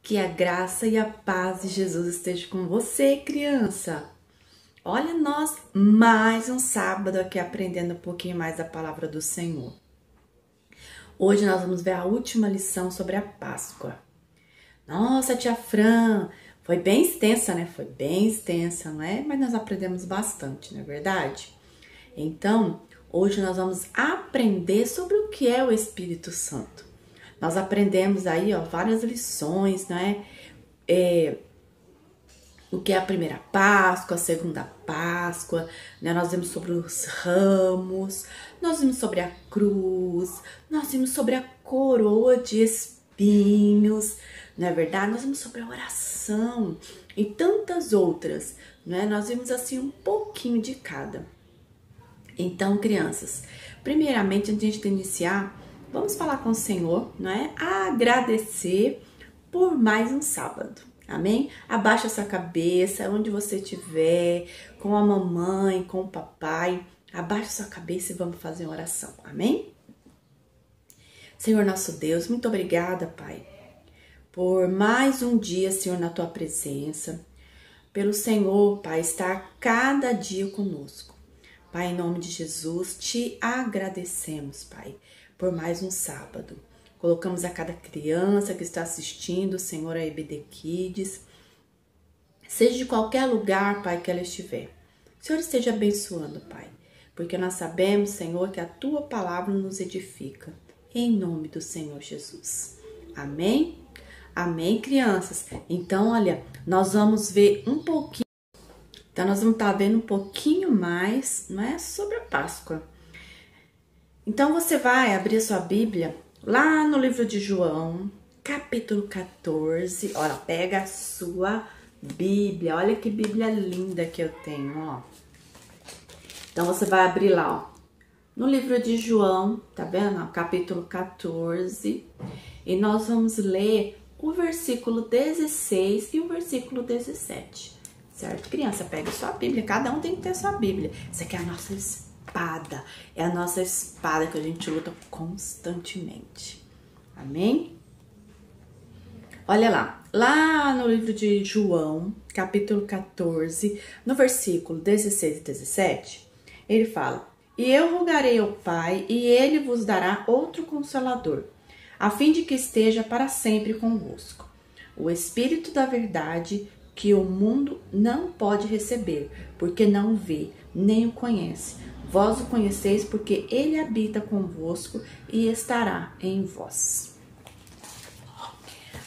Que a graça e a paz de Jesus esteja com você, criança. Olha nós, mais um sábado aqui aprendendo um pouquinho mais da palavra do Senhor. Hoje nós vamos ver a última lição sobre a Páscoa. Nossa, tia Fran, foi bem extensa, né? Foi bem extensa, não é? Mas nós aprendemos bastante, não é verdade? Então, hoje nós vamos aprender sobre o que é o Espírito Santo. Nós aprendemos aí, ó, várias lições, né? O que é a primeira Páscoa, a segunda Páscoa, né? Nós vimos sobre os ramos, nós vimos sobre a cruz, nós vimos sobre a coroa de espinhos, não é verdade? Nós vimos sobre a oração e tantas outras, né? Nós vimos assim um pouquinho de cada. Então, crianças, primeiramente, antes de iniciar, vamos falar com o Senhor, não é? Agradecer por mais um sábado, amém? Abaixa sua cabeça, onde você estiver, com a mamãe, com o papai, abaixa sua cabeça e vamos fazer uma oração, amém? Senhor nosso Deus, muito obrigada, Pai, por mais um dia, Senhor, na Tua presença, pelo Senhor, Pai, estar cada dia conosco. Pai, em nome de Jesus, te agradecemos, Pai, por mais um sábado. Colocamos a cada criança que está assistindo, Senhor, a EBD Kids, seja de qualquer lugar, Pai, que ela estiver. O Senhor esteja abençoando, Pai, porque nós sabemos, Senhor, que a Tua palavra nos edifica. Em nome do Senhor Jesus. Amém? Amém, crianças? Então, olha, nós vamos ver um pouquinho. Então, nós vamos estar vendo um pouquinho mais, não é, sobre a Páscoa. Então, você vai abrir a sua Bíblia lá no livro de João, capítulo 14. Olha, pega a sua Bíblia. Olha que Bíblia linda que eu tenho, ó. Então, você vai abrir lá, ó, no livro de João, tá vendo? Capítulo 14. E nós vamos ler o versículo 16 e o versículo 17. Certo, criança? Pega a sua Bíblia, cada um tem que ter a sua Bíblia. Isso aqui é a nossa espada, é a nossa espada que a gente luta constantemente. Amém? Olha lá no livro de João, capítulo 14, no versículo 16 e 17, ele fala: E eu rogarei ao Pai, e ele vos dará outro Consolador, a fim de que esteja para sempre convosco, o Espírito da verdade, que o mundo não pode receber, porque não vê, nem o conhece. Vós o conheceis, porque ele habita convosco e estará em vós.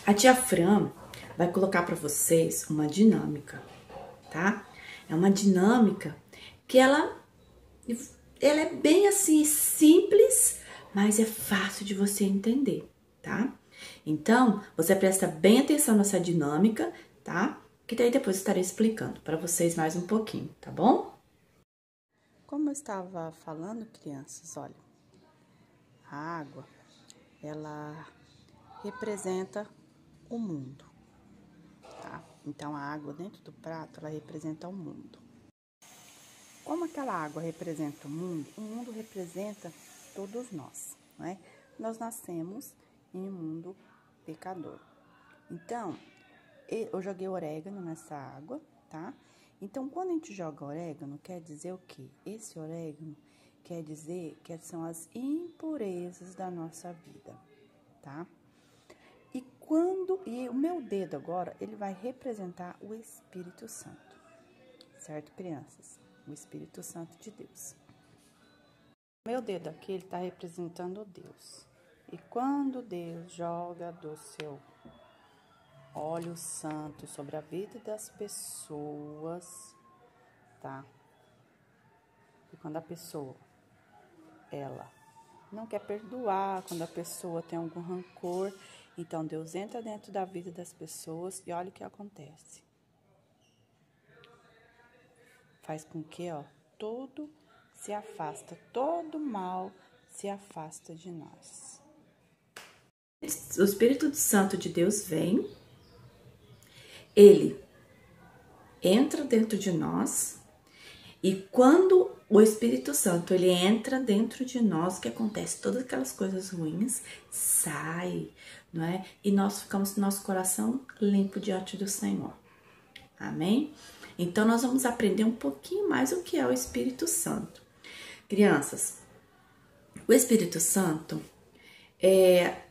A tia Fran vai colocar para vocês uma dinâmica, tá? É uma dinâmica que ela é bem assim simples, mas é fácil de você entender, tá? Então, você presta bem atenção nessa dinâmica, tá? Que daí depois eu estarei explicando para vocês mais um pouquinho, tá bom? Como eu estava falando, crianças, olha, a água, ela representa o mundo, tá? Então, a água dentro do prato, ela representa o mundo. Como aquela água representa o mundo representa todos nós, não é? Nós nascemos em um mundo pecador. Então, eu joguei orégano nessa água, tá? Então, quando a gente joga orégano, quer dizer o quê? Esse orégano quer dizer que são as impurezas da nossa vida, tá? E o meu dedo agora, ele vai representar o Espírito Santo, certo, crianças? O Espírito Santo de Deus. O meu dedo aqui, ele tá representando Deus. E quando Deus joga do seu óleo santo sobre a vida das pessoas, tá? E quando a pessoa, ela não quer perdoar, quando a pessoa tem algum rancor, então Deus entra dentro da vida das pessoas e olha o que acontece. Faz com que, ó, todo se afasta, todo mal se afasta de nós. O Espírito Santo de Deus vem, ele entra dentro de nós, e quando o Espírito Santo ele entra dentro de nós, o que acontece? Todas aquelas coisas ruins sai, não é? E nós ficamos com nosso coração limpo diante do Senhor. Amém? Então, nós vamos aprender um pouquinho mais o que é o Espírito Santo. Crianças, o Espírito Santo é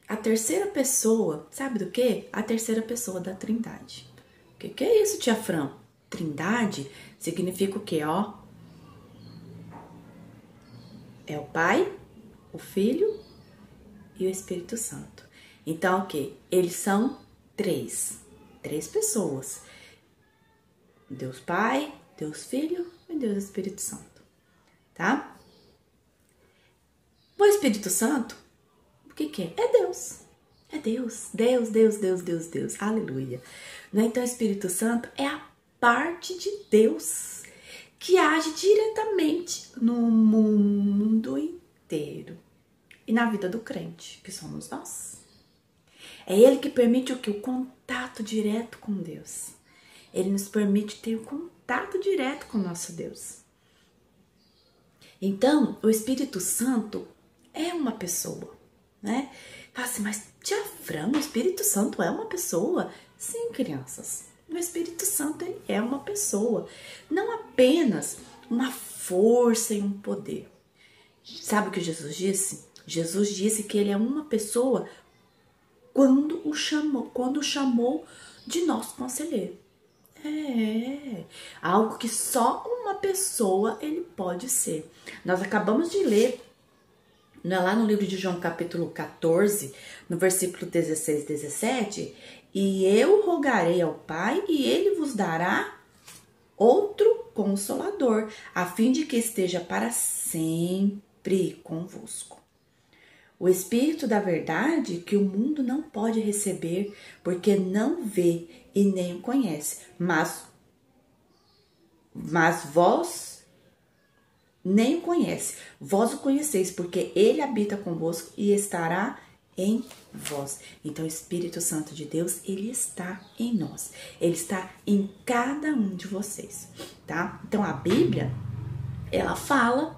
a terceira pessoa, sabe do quê? A terceira pessoa da Trindade. O que é isso, tia Fran? Trindade significa o quê, ó? É o Pai, o Filho e o Espírito Santo. Então, o quê? Eles são três pessoas. Deus Pai, Deus Filho e Deus Espírito Santo, tá? O Espírito Santo, o que é? É Deus. É Deus. Deus. Aleluia. Então, o Espírito Santo é a parte de Deus que age diretamente no mundo inteiro e na vida do crente, que somos nós. É Ele que permite o que? O contato direto com Deus. Ele nos permite ter um contato direto com o nosso Deus. Então, o Espírito Santo é uma pessoa, né? Fala assim, mas tia Fran, o Espírito Santo é uma pessoa? Sim, crianças. O Espírito Santo, ele é uma pessoa. Não apenas uma força e um poder. Sabe o que Jesus disse? Jesus disse que ele é uma pessoa quando o chamou de nosso conselheiro. É algo que só uma pessoa ele pode ser. Nós acabamos de ler, lá no livro de João, capítulo 14, no versículo 16 e 17, e eu rogarei ao Pai e ele vos dará outro Consolador, a fim de que esteja para sempre convosco. O Espírito da verdade que o mundo não pode receber, porque não vê e nem o conhece, mas vós nem o conhece. Vós o conheceis, porque ele habita convosco e estará em vós. Então, o Espírito Santo de Deus, ele está em nós. Ele está em cada um de vocês, tá? Então, a Bíblia, ela fala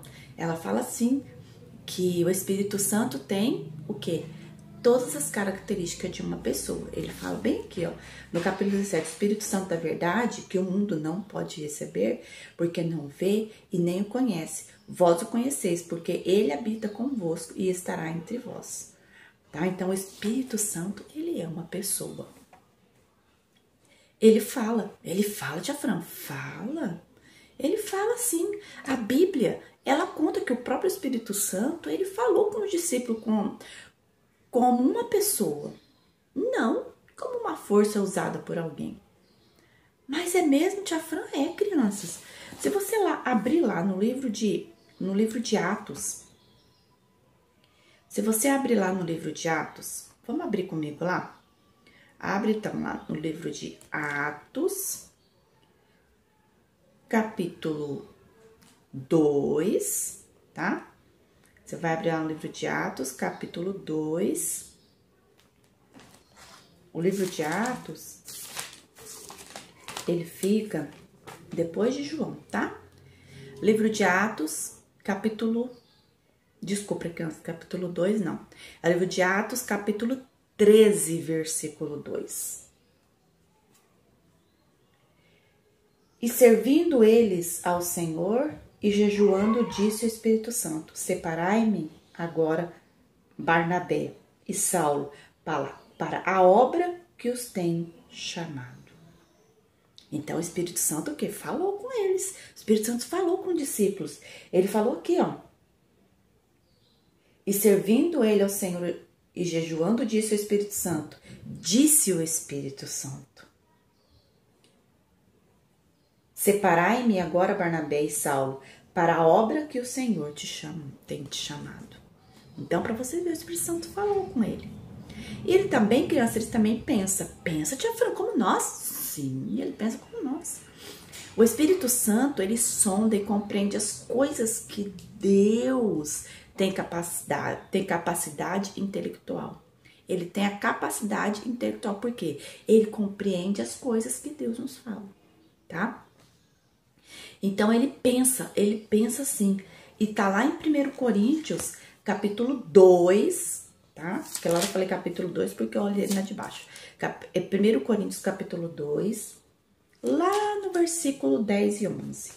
assim, que o Espírito Santo tem o quê? Todas as características de uma pessoa. Ele fala bem aqui, ó, no capítulo 17, Espírito Santo da verdade, que o mundo não pode receber, porque não vê e nem o conhece. Vós o conheceis, porque ele habita convosco e estará entre vós. Tá? Então, o Espírito Santo, ele é uma pessoa. Ele fala, tia Fran, fala. Ele fala sim. A Bíblia, ela conta que o próprio Espírito Santo, ele falou com os discípulos como uma pessoa, não como uma força usada por alguém. Mas é mesmo, tia Fran? É, crianças. Se você abrir lá no livro de Atos, se você abrir lá no livro de Atos, vamos abrir comigo lá? Abre então lá no livro de Atos, capítulo 2, tá? Você vai abrir lá no livro de Atos, capítulo 2. O livro de Atos, ele fica depois de João, tá? Livro de Atos, capítulo 2, não. É o livro de Atos, capítulo 13, versículo 2. E servindo eles ao Senhor e jejuando, disse o Espírito Santo: separai-me agora Barnabé e Saulo para a obra que os tem chamado. Então o Espírito Santo o quê? Falou com eles. O Espírito Santo falou com os discípulos. Ele falou aqui, ó. E servindo ele ao Senhor e jejuando, disse o Espírito Santo. Disse o Espírito Santo: separai-me agora Barnabé e Saulo para a obra que o Senhor tem te chamado. Então, para você ver, o Espírito Santo falou com ele. E ele também, criança, ele também pensa. Pensa, tia Fran, como nós? Sim, ele pensa como nós. O Espírito Santo, ele sonda e compreende as coisas que Deus tem capacidade intelectual. Ele tem a capacidade intelectual, porque ele compreende as coisas que Deus nos fala, tá? Então, ele pensa assim. E tá lá em 1 Coríntios, capítulo 2, tá? Aquela hora eu falei capítulo 2 porque eu olhei na de baixo. É 1 Coríntios capítulo 2, lá no versículo 10 e 11.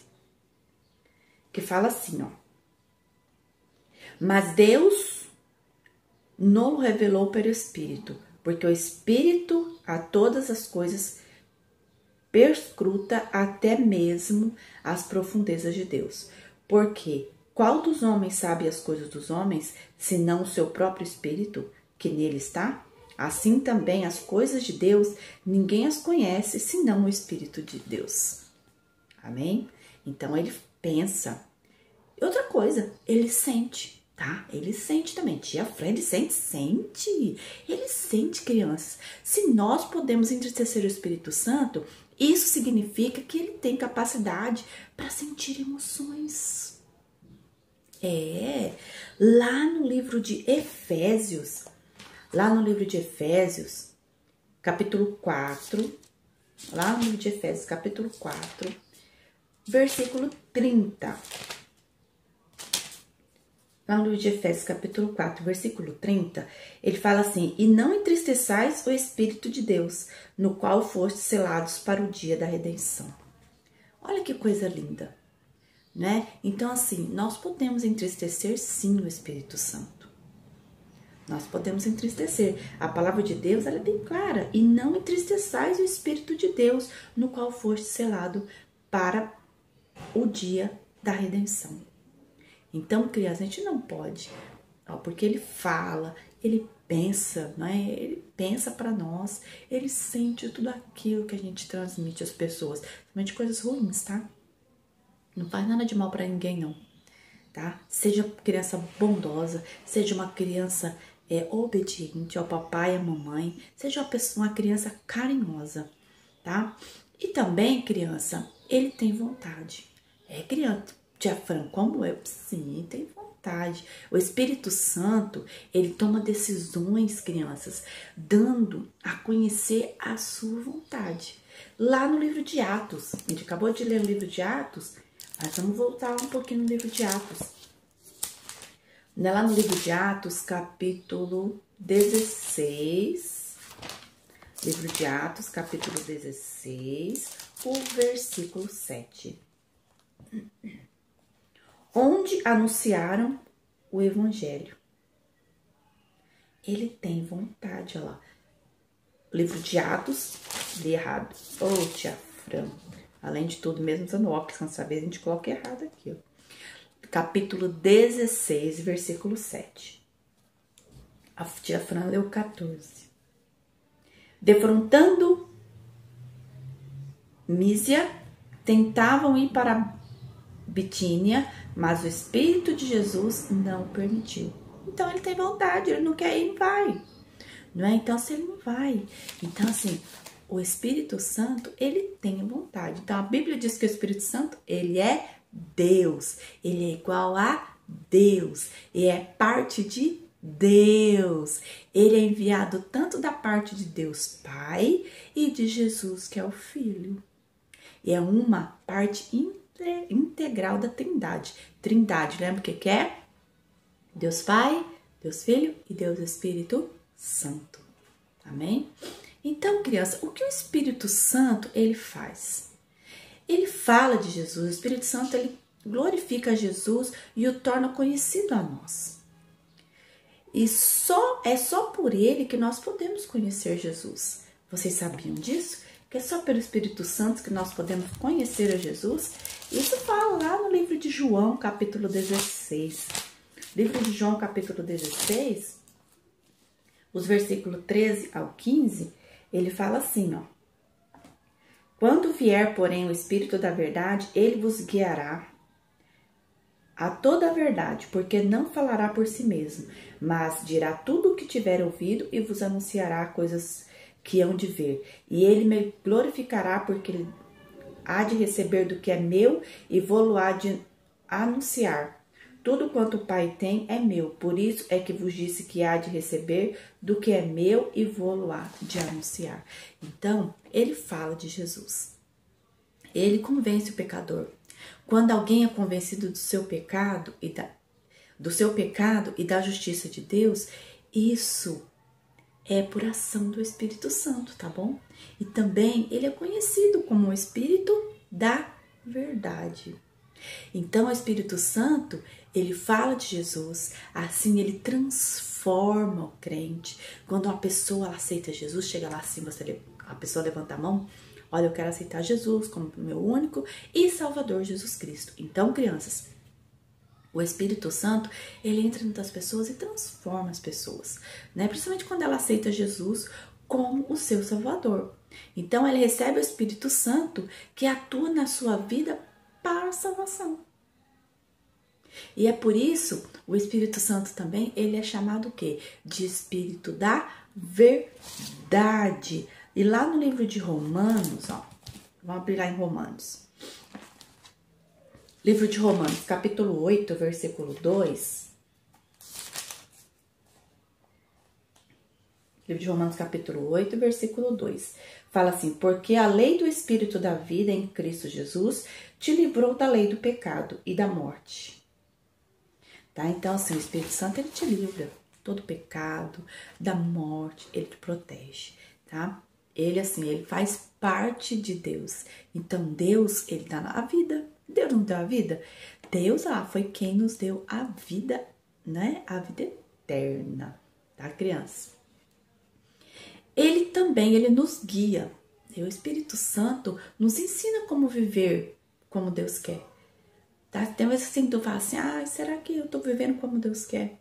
Que fala assim, ó. Mas Deus não revelou pelo Espírito, porque o Espírito a todas as coisas perscruta até mesmo as profundezas de Deus. Porque qual dos homens sabe as coisas dos homens, senão o seu próprio Espírito, que nele está? Assim também as coisas de Deus, ninguém as conhece, senão o Espírito de Deus. Amém? Então ele pensa. E outra coisa, ele sente, tá? Ele sente também. Tia Fred sente. Ele sente, crianças. Se nós podemos entristecer o Espírito Santo, isso significa que ele tem capacidade para sentir emoções. Lá no livro de Efésios, capítulo 4, versículo 30. Lá no livro de Efésios, capítulo 4, versículo 30, ele fala assim: e não entristeçais o Espírito de Deus, no qual fostes selados para o dia da redenção. Olha que coisa linda, né? Então, assim, nós podemos entristecer sim o Espírito Santo. Nós podemos entristecer. A palavra de Deus, ela é bem clara. E não entristeçais o Espírito de Deus, no qual foste selado para o dia da redenção. Então, criança, a gente não pode, porque ele fala, ele pensa, né? Ele pensa para nós, ele sente tudo aquilo que a gente transmite às pessoas, principalmente coisas ruins, tá? Não faz nada de mal para ninguém, não, tá? Seja criança bondosa, seja uma criança obediente ao papai e à mamãe, seja uma criança carinhosa, tá? E também, criança, ele tem vontade. Criança. Tia Fran, como eu? Sim, tem vontade. O Espírito Santo, ele toma decisões, crianças, dando a conhecer a sua vontade. Lá no livro de Atos, a gente acabou de ler o livro de Atos, mas vamos voltar um pouquinho no livro de Atos. Lá no livro de Atos, capítulo 16, livro de Atos, capítulo 16, o versículo 7. Onde anunciaram o evangelho. Ele tem vontade, olha lá. Livro de Atos, li errado. Tia Fran. Além de tudo, mesmo usando óculos, quando saber, a gente coloca errado aqui, ó. Capítulo 16, versículo 7. A tia Fran leu 14. Defrontando Mísia, tentavam ir para Bitínia, mas o Espírito de Jesus não permitiu. Então, ele tem vontade, ele não quer ir, não vai. Não é? Então, se ele não vai. Então, assim, o Espírito Santo, ele tem vontade. Então, a Bíblia diz que o Espírito Santo, ele é Deus. Ele é igual a Deus. Ele é parte de Deus. Ele é enviado tanto da parte de Deus Pai e de Jesus, que é o Filho. E é uma parte integral da Trindade. Trindade, lembra o que é? Deus Pai, Deus Filho e Deus Espírito Santo. Amém? Então, criança, o que o Espírito Santo, ele faz? Ele fala de Jesus. O Espírito Santo, ele glorifica Jesus e o torna conhecido a nós. E é só por ele que nós podemos conhecer Jesus. Vocês sabiam disso? Que é só pelo Espírito Santo que nós podemos conhecer a Jesus? Isso fala lá no livro de João, capítulo 16. Livro de João, capítulo 16, os versículos 13 ao 15, ele fala assim, ó. Quando vier, porém, o Espírito da verdade, ele vos guiará a toda a verdade, porque não falará por si mesmo, mas dirá tudo o que tiver ouvido e vos anunciará coisas que hão de ver. E ele me glorificará, porque ele há de receber do que é meu e vou-lo há de anunciar. Tudo quanto o Pai tem é meu, por isso é que vos disse que há de receber do que é meu e vou-lo há de anunciar. Então, ele fala de Jesus. Ele convence o pecador. Quando alguém é convencido do seu pecado e da justiça de Deus, Isso é por ação do Espírito Santo, tá bom? E também ele é conhecido como o Espírito da verdade. Então, o Espírito Santo, ele fala de Jesus, assim ele transforma o crente. Quando uma pessoa aceita Jesus, chega lá assim, a pessoa levanta a mão, olha, eu quero aceitar Jesus como meu único e Salvador Jesus Cristo. Então, crianças, o Espírito Santo, ele entra nas pessoas e transforma as pessoas, né? Principalmente quando ela aceita Jesus como o seu Salvador. Então, ela recebe o Espírito Santo que atua na sua vida para a salvação. E é por isso, o Espírito Santo também, ele é chamado o quê? De Espírito da verdade. E lá no livro de Romanos, ó, vamos abrir lá em Romanos. Livro de Romanos, capítulo 8, versículo 2. Livro de Romanos, capítulo 8, versículo 2. Fala assim: porque a lei do Espírito da vida em Cristo Jesus te livrou da lei do pecado e da morte. Tá? Então, assim, o Espírito Santo, ele te livra todo pecado, da morte, ele te protege, tá? Ele, assim, ele faz parte de Deus. Então, Deus, ele dá a vida. Deus não deu a vida? Deus, foi quem nos deu a vida, né? A vida eterna, tá, criança? Ele também, ele nos guia. E o Espírito Santo nos ensina como viver como Deus quer. Tá? Tem vezes assim, tu fala assim, será que eu tô vivendo como Deus quer?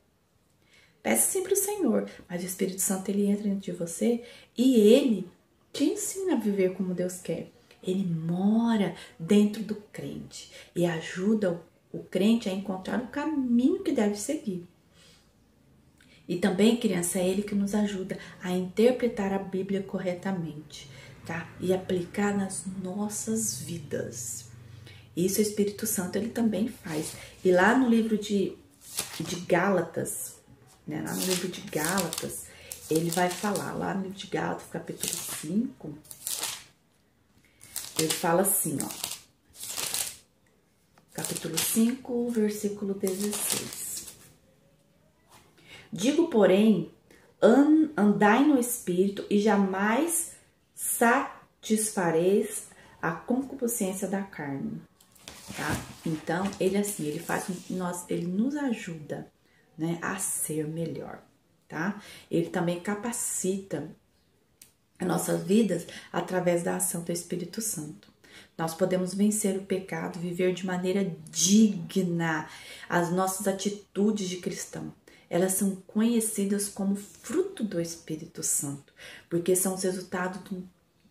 Peça sempre o Senhor, mas o Espírito Santo, ele entra dentro de você e ele te ensina a viver como Deus quer. Ele mora dentro do crente e ajuda o crente a encontrar o caminho que deve seguir. E também, criança, é ele que nos ajuda a interpretar a Bíblia corretamente, tá? E aplicar nas nossas vidas. Isso o Espírito Santo, ele também faz. E lá no livro de Gálatas, né? Lá no livro de Gálatas, ele vai falar, lá no livro de Gálatas, capítulo 5, ele fala assim, ó. Capítulo 5, versículo 16. Digo, porém, andai no Espírito e jamais satisfareis a concupiscência da carne, tá? Então, ele assim, ele nos ajuda, né, a ser melhor, tá? Ele também capacita as nossas vidas através da ação do Espírito Santo. Nós podemos vencer o pecado, viver de maneira digna. As nossas atitudes de cristão, elas são conhecidas como fruto do Espírito Santo, porque são os resultados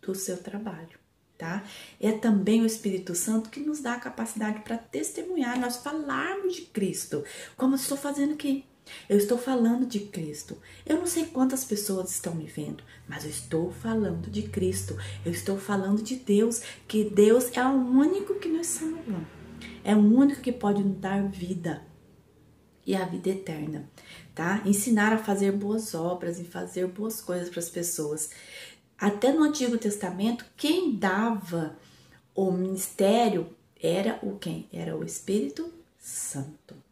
do seu trabalho, tá? É também o Espírito Santo que nos dá a capacidade para testemunhar, nós falarmos de Cristo, como eu estou fazendo aqui. Eu estou falando de Cristo. Eu não sei quantas pessoas estão me vendo, mas eu estou falando de Cristo. Eu estou falando de Deus, que Deus é o único que nos salva. É o único que pode nos dar vida e a vida eterna, tá? Ensinar a fazer boas obras e fazer boas coisas para as pessoas. Até no Antigo Testamento, quem dava o ministério era o quem? Era o Espírito Santo.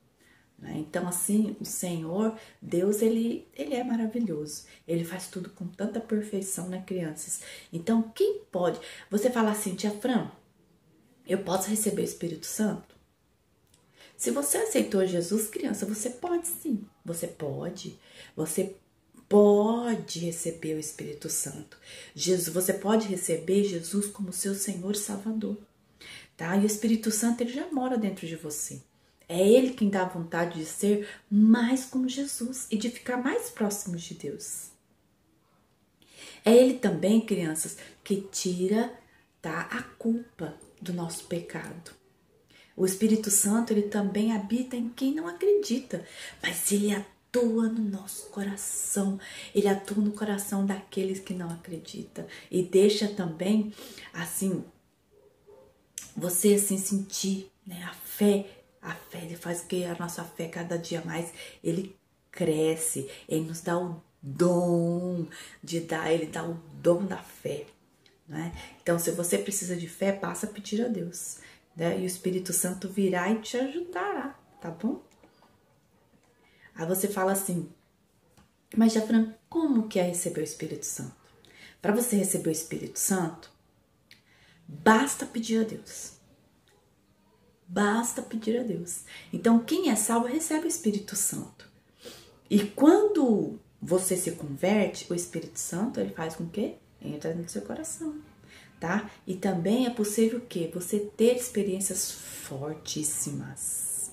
Então, assim, o Senhor, Deus, ele é maravilhoso. Ele faz tudo com tanta perfeição, né, crianças? Então, quem pode? Você fala assim, tia Fran, eu posso receber o Espírito Santo? Se você aceitou Jesus, criança, você pode sim. Você pode receber o Espírito Santo. Você pode receber Jesus como seu Senhor e Salvador, tá? E o Espírito Santo, ele já mora dentro de você. É ele quem dá a vontade de ser mais como Jesus e de ficar mais próximo de Deus. É ele também, crianças, que tira, tá, a culpa do nosso pecado. O Espírito Santo, ele também habita em quem não acredita, mas ele atua no nosso coração. Ele atua no coração daqueles que não acreditam e deixa também, assim, você assim sentir, né, a fé. A fé, ele faz que a nossa fé cada dia mais, ele cresce, ele nos dá o dom ele dá o dom da fé, né? Então, se você precisa de fé, passa a pedir a Deus, né? E o Espírito Santo virá e te ajudará, tá bom? Aí você fala assim, Mas, Jafran, como que é receber o Espírito Santo? Para você receber o Espírito Santo, basta pedir a Deus. Basta pedir a Deus. Então, quem é salvo recebe o Espírito Santo. E quando você se converte, o Espírito Santo, ele faz com que entra no seu coração, tá? E também é possível que você ter experiências fortíssimas.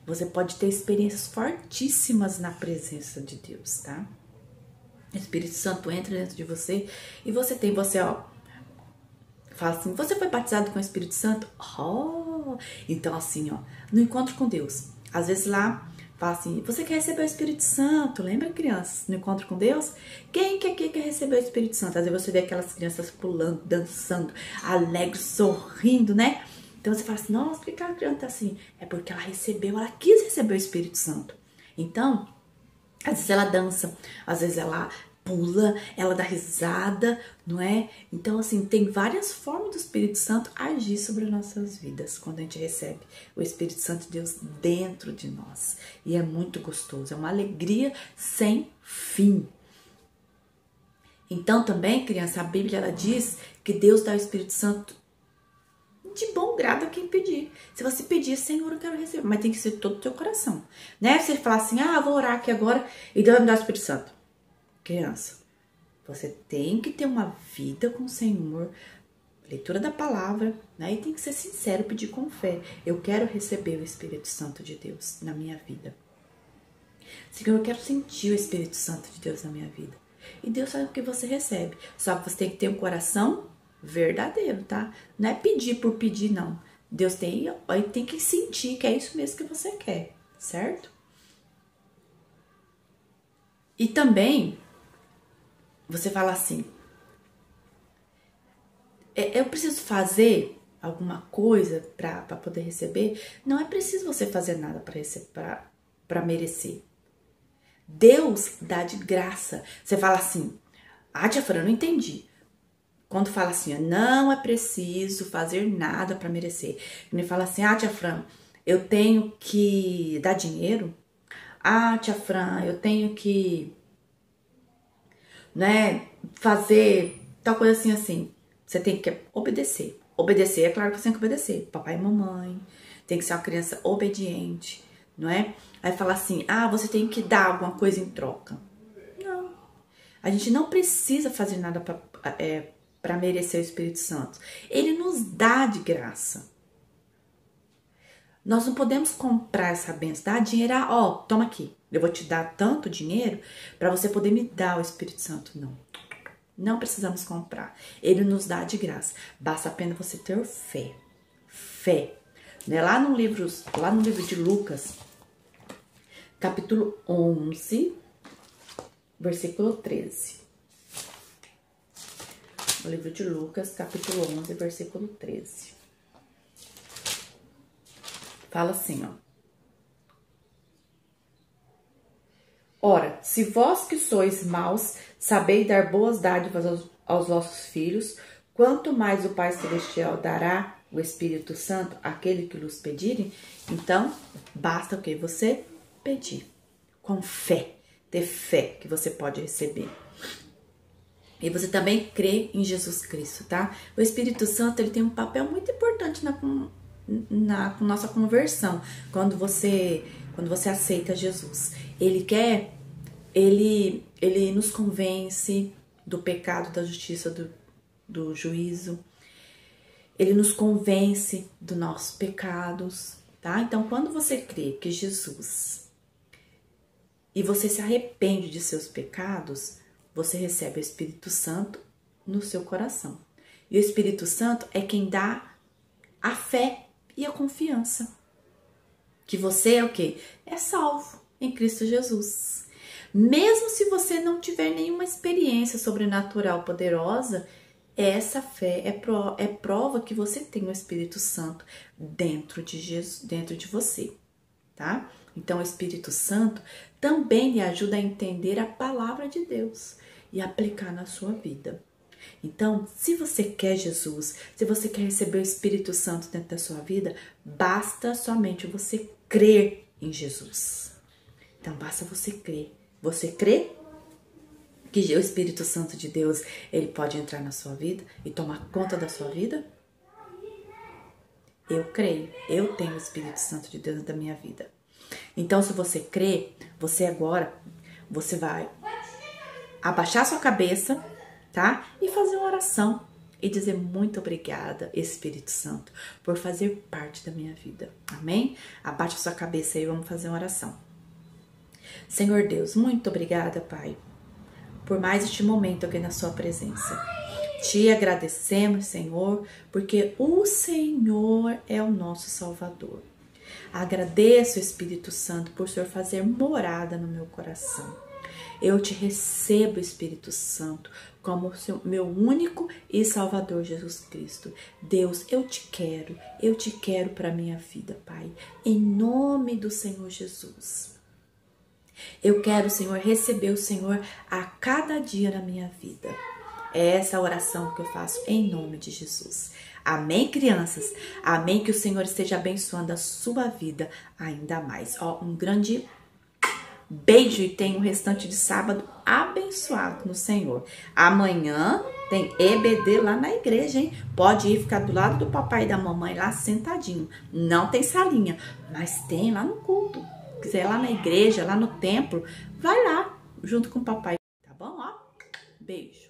Você pode ter experiências fortíssimas na presença de Deus, tá? O Espírito Santo entra dentro de você e você, ó, fala assim, você foi batizado com o Espírito Santo? Oh! Então, assim, ó, no encontro com Deus, às vezes lá, fala assim, você quer receber o Espírito Santo? Lembra, crianças, no encontro com Deus? Quem que aqui quer receber o Espírito Santo? Às vezes você vê aquelas crianças pulando, dançando, alegres, sorrindo, né? Então você fala assim, nossa, por que aquela criança tá assim? É porque ela recebeu, ela quis receber o Espírito Santo. Então, às vezes ela dança, às vezes ela pula, ela dá risada, não é? Então, assim, tem várias formas do Espírito Santo agir sobre as nossas vidas quando a gente recebe o Espírito Santo de Deus dentro de nós. E é muito gostoso, é uma alegria sem fim. Então, também, criança, a Bíblia ela diz que Deus dá o Espírito Santo de bom grado a quem pedir. Se você pedir, Senhor, eu quero receber, mas tem que ser todo o teu coração, né? Você falar assim, ah, vou orar aqui agora e Deus vai me dar o Espírito Santo. Criança, você tem que ter uma vida com o Senhor, leitura da palavra, né? E tem que ser sincero, pedir com fé. Eu quero receber o Espírito Santo de Deus na minha vida. Senhor, eu quero sentir o Espírito Santo de Deus na minha vida. E Deus sabe o que você recebe. Só que você tem que ter um coração verdadeiro, tá? Não é pedir por pedir, não. Deus tem que sentir que é isso mesmo que você quer, certo? E também, você fala assim, eu preciso fazer alguma coisa para poder receber? Não é preciso você fazer nada para merecer. Deus dá de graça. Você fala assim, tia Fran, eu não entendi. Quando fala assim, não é preciso fazer nada para merecer. Ele fala assim, tia Fran, eu tenho que dar dinheiro? Tia Fran, eu tenho que, né, fazer tal coisa assim, assim. Você tem que obedecer. Obedecer, é claro que você tem que obedecer. Papai e mamãe, tem que ser uma criança obediente, não é? Aí fala assim, você tem que dar alguma coisa em troca. Não. A gente não precisa fazer nada para merecer o Espírito Santo. Ele nos dá de graça. Nós não podemos comprar essa bênção, dar dinheiro, toma aqui, eu vou te dar tanto dinheiro para você poder me dar o Espírito Santo. Não, não precisamos comprar. Ele nos dá de graça. Basta apenas você ter fé. Fé. Né? Lá no livro de Lucas, capítulo 11, versículo 13. O livro de Lucas, capítulo 11, versículo 13. Fala assim, ó. Ora, se vós que sois maus, sabeis dar boas dádivas aos vossos filhos, quanto mais o Pai Celestial dará o Espírito Santo àquele que vos pedirem? Então, basta o que? Você pedir. Com fé. Ter fé que você pode receber. E você também crê em Jesus Cristo, tá? O Espírito Santo, ele tem um papel muito importante na nossa conversão. Quando você aceita Jesus. Ele nos convence do pecado, da justiça, do juízo. Ele nos convence dos nossos pecados, tá? Então, quando você crê que Jesus e você se arrepende de seus pecados, você recebe o Espírito Santo no seu coração. E o Espírito Santo é quem dá a fé e a confiança. Que você é o quê? É salvo em Cristo Jesus. Mesmo se você não tiver nenhuma experiência sobrenatural poderosa, essa fé é prova que você tem o Espírito Santo dentro de Jesus, dentro de você, tá? Então, o Espírito Santo também lhe ajuda a entender a palavra de Deus e aplicar na sua vida. Então, se você quer Jesus, se você quer receber o Espírito Santo dentro da sua vida, basta somente você crer em Jesus, Então basta você crer. Você crê que o Espírito Santo de Deus, ele pode entrar na sua vida e tomar conta da sua vida? Eu creio. Eu tenho o Espírito Santo de Deus da minha vida. Então, se você crê, você vai abaixar sua cabeça, tá? E fazer uma oração e dizer muito obrigada, Espírito Santo, por fazer parte da minha vida. Amém? Abaixa sua cabeça aí, vamos fazer uma oração. Senhor Deus, muito obrigada, Pai, por mais este momento aqui na sua presença. Te agradecemos, Senhor, porque o Senhor é o nosso Salvador. Agradeço, Espírito Santo, por o Senhor fazer morada no meu coração. Eu te recebo, Espírito Santo, como meu único e Salvador Jesus Cristo. Deus, eu te quero para minha vida, Pai, em nome do Senhor Jesus. Eu quero, Senhor, receber o Senhor a cada dia na minha vida. É essa a oração que eu faço em nome de Jesus. Amém, crianças? Amém, que o Senhor esteja abençoando a sua vida ainda mais. Ó, um grande beijo e tenha um restante de sábado abençoado no Senhor. Amanhã tem EBD lá na igreja, hein? Pode ir ficar do lado do papai e da mamãe lá sentadinho. Não tem salinha, mas tem lá no culto. Se quiser lá na igreja, lá no templo, vai lá junto com o papai. Tá bom? Ó, beijo.